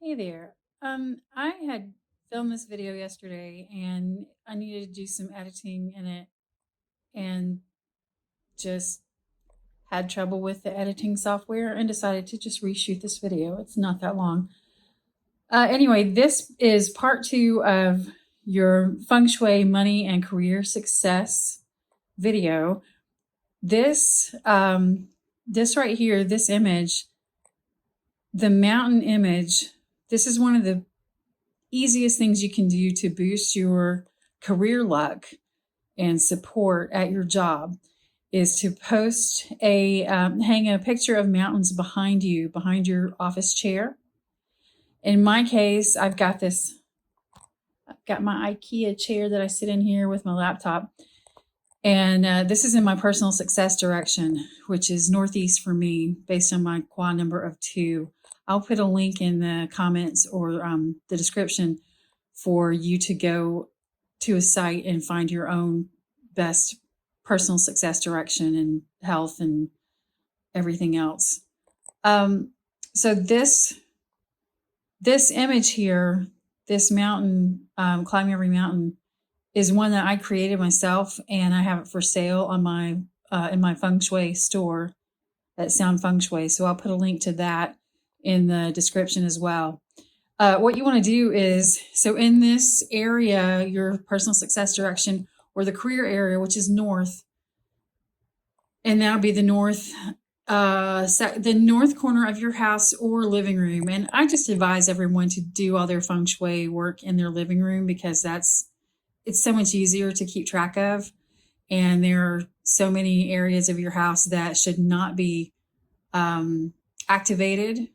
Hey there. I had filmed this video yesterday and I needed to do some editing in it and just had trouble with the editing software and decided to just reshoot this video. It's not that long. Anyway, this is part two of your Feng Shui money and career success video. This right here, this image, the mountain image, this is one of the easiest things you can do to boost your career luck and support at your job is to hang a picture of mountains behind you, behind your office chair. In my case, I've got my IKEA chair that I sit in here with my laptop. And this is in my personal success direction, which is northeast for me based on my quad number of 2. I'll put a link in the comments or the description for you to go to a site and find your own best personal success direction and health and everything else. So this image here, this mountain, Climb Every Mountain, is one that I created myself, and I have it for sale on my in my Feng Shui store at Sound Feng Shui. So I'll put a link to that in the description as well. What you want to do is, so in this area, your personal success direction or the career area, which is north, and that'll be the north corner of your house or living room. And I just advise everyone to do all their Feng Shui work in their living room because it's so much easier to keep track of. And there are so many areas of your house that should not be activated.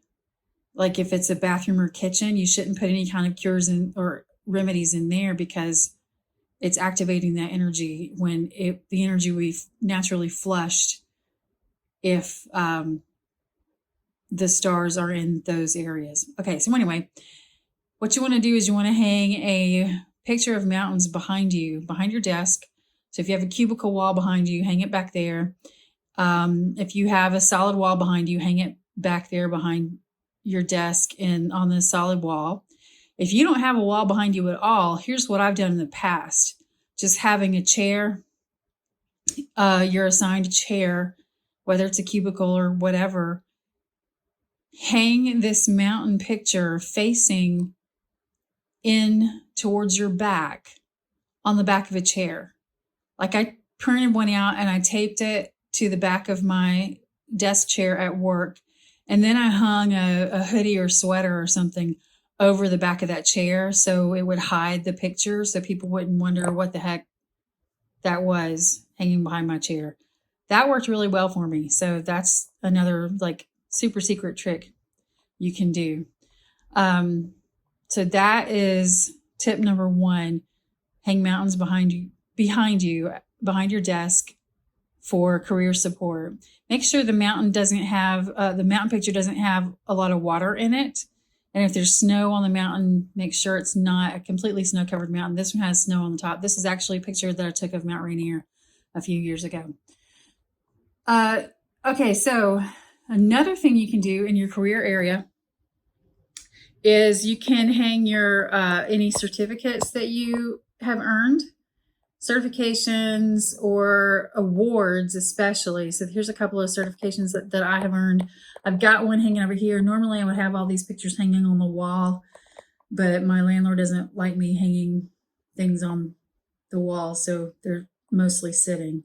Like if it's a bathroom or kitchen, you shouldn't put any kind of cures or remedies in there because it's activating that energy when the energy we've naturally flushed if the stars are in those areas. Okay, so anyway, what you want to do is you want to hang a picture of mountains behind you, behind your desk. So if you have a cubicle wall behind you, hang it back there. If you have a solid wall behind you, hang it back there behind your desk and on the solid wall. If you don't have a wall behind you at all, here's what I've done in the past. Just having a chair, your assigned chair, whether it's a cubicle or whatever, hang this mountain picture facing in towards your back on the back of a chair. Like I printed one out and I taped it to the back of my desk chair at work. And then I hung a hoodie or sweater or something over the back of that chair so it would hide the picture so people wouldn't wonder what the heck that was hanging behind my chair. That worked really well for me. So that's another like super secret trick you can do. So that is tip number 1. Hang mountains behind you, behind your desk for career support. Make sure the mountain picture doesn't have a lot of water in it. And if there's snow on the mountain, make sure it's not a completely snow-covered mountain. This one has snow on the top. This is actually a picture that I took of Mount Rainier a few years ago. Okay, so another thing you can do in your career area is you can hang your any certificates that you have earned, certifications or awards especially. So here's a couple of certifications that I have earned. I've got one hanging over here. Normally I would have all these pictures hanging on the wall, but my landlord doesn't like me hanging things on the wall, so they're mostly sitting.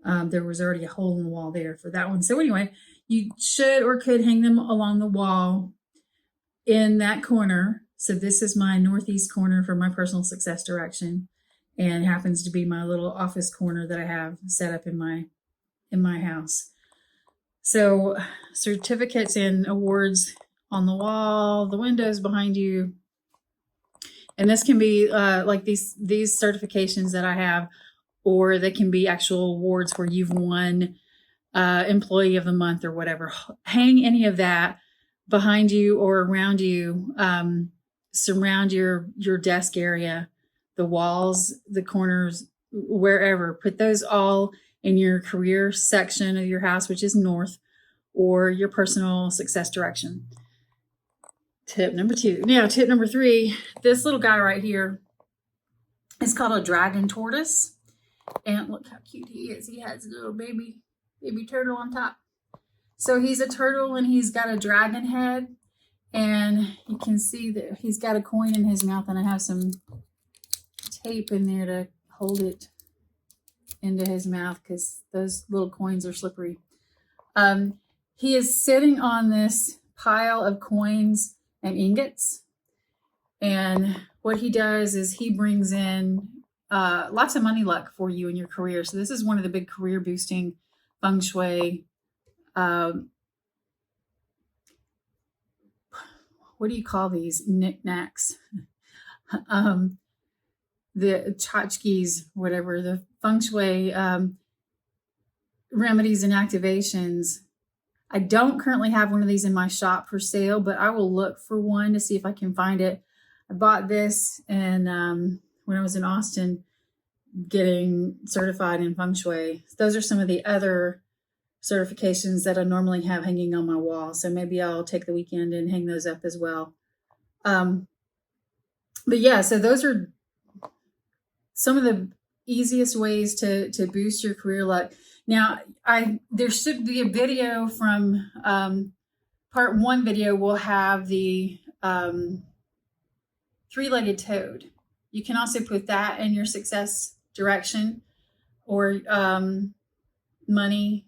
There was already a hole in the wall there for that one. So anyway, you should or could hang them along the wall in that corner. So this is my northeast corner for my personal success direction, and happens to be my little office corner that I have set up in my house. So certificates and awards on the wall, the windows behind you. And this can be like these certifications that I have, or they can be actual awards where you've won employee of the month or whatever. Hang any of that behind you or around you. Surround your desk area, the walls, the corners, wherever. Put those all in your career section of your house, which is north, or your personal success direction. tip number 2. Now, tip number 3, this little guy right here is called a dragon tortoise. And look how cute he is. He has a little baby turtle on top. So he's a turtle and he's got a dragon head. And you can see that he's got a coin in his mouth, and I have some tape in there to hold it into his mouth because those little coins are slippery. He is sitting on this pile of coins and ingots. And what he does is he brings in lots of money luck for you in your career. So this is one of the big career boosting Feng Shui. What do you call these knickknacks? The tchotchkes, whatever, the Feng Shui remedies and activations. I don't currently have one of these in my shop for sale, but I will look for one to see if I can find it. I bought this and when I was in Austin getting certified in Feng Shui. Those are some of the other certifications that I normally have hanging on my wall. So maybe I'll take the weekend and hang those up as well. But yeah, so those are some of the easiest ways to boost your career luck. Now, there should be a video from part 1 video will have the 3-legged toad. You can also put that in your success direction or money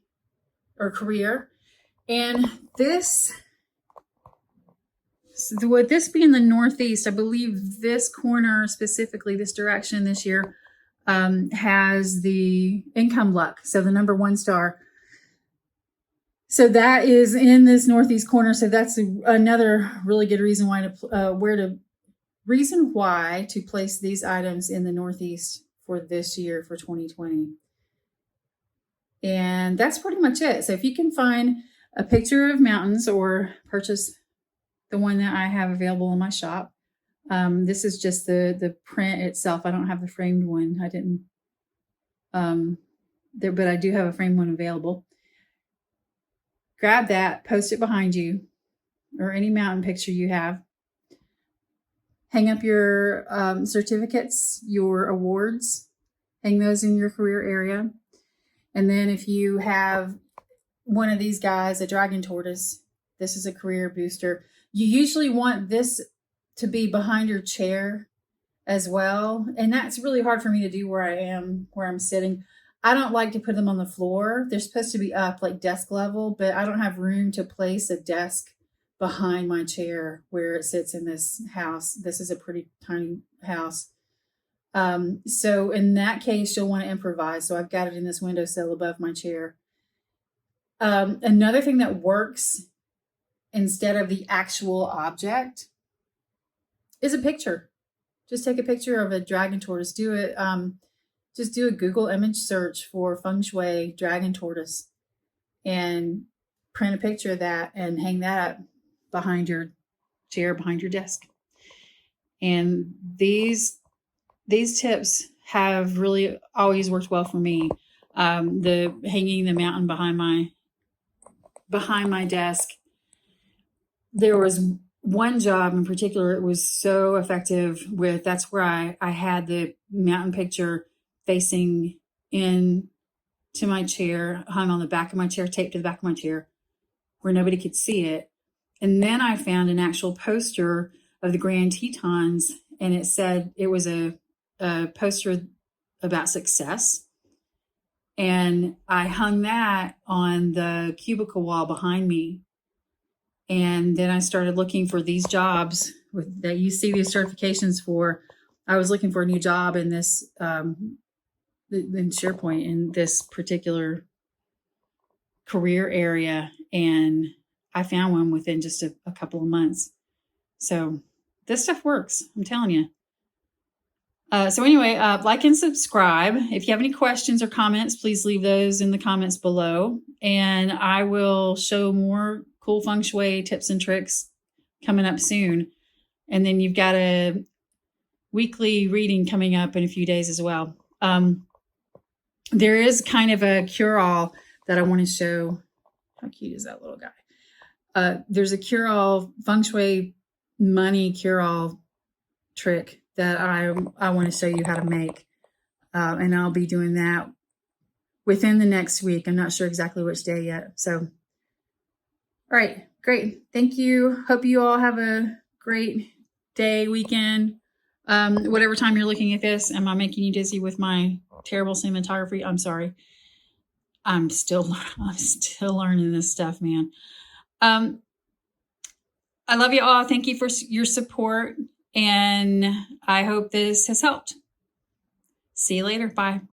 or career. And this, so would this be in the Northeast? I believe this corner, specifically this direction this year, has the income luck. So the number 1 star. So that is in this Northeast corner. So that's another really good reason why to place these items in the Northeast for this year, for 2020. And that's pretty much it. So if you can find a picture of mountains or purchase the one that I have available in my shop. This is just the print itself. I don't have the framed one. I didn't, but I do have a framed one available. Grab that, post it behind you, or any mountain picture you have. Hang up your certificates, your awards, hang those in your career area. And then if you have one of these guys, a dragon tortoise, this is a career booster. You usually want this to be behind your chair as well. And that's really hard for me to do where I'm sitting. I don't like to put them on the floor. They're supposed to be up like desk level, but I don't have room to place a desk behind my chair where it sits in this house. This is a pretty tiny house. So in that case, you'll want to improvise. So I've got it in this windowsill above my chair. Another thing that works instead of the actual object is a picture. Just take a picture of a dragon tortoise. Just do a Google image search for Feng Shui dragon tortoise and print a picture of that and hang that up behind your chair, behind your desk. And these tips have really always worked well for me. The hanging the mountain behind my desk. There was one job in particular, it was so effective with, that's where I had the mountain picture facing in to my chair, hung on the back of my chair, taped to the back of my chair where nobody could see it. And then I found an actual poster of the Grand Tetons, and it said it was a poster about success. And I hung that on the cubicle wall behind me. And then I started looking for these jobs that you see these certifications for. I was looking for a new job in this, in SharePoint, in this particular career area. And I found one within just a couple of months. So this stuff works, I'm telling you. So anyway, like and subscribe. If you have any questions or comments, please leave those in the comments below. And I will show more cool Feng Shui tips and tricks coming up soon. And then you've got a weekly reading coming up in a few days as well. There is kind of a cure-all that I want to show. How cute is that little guy? There's a cure-all Feng Shui money cure-all trick that I want to show you how to make. And I'll be doing that within the next week. I'm not sure exactly which day yet. So, all right, great. Thank you. Hope you all have a great day, weekend. Whatever time you're looking at this, am I making you dizzy with my terrible cinematography? I'm sorry. I'm still learning this stuff, man. I love you all. Thank you for your support, and I hope this has helped. See you later. Bye.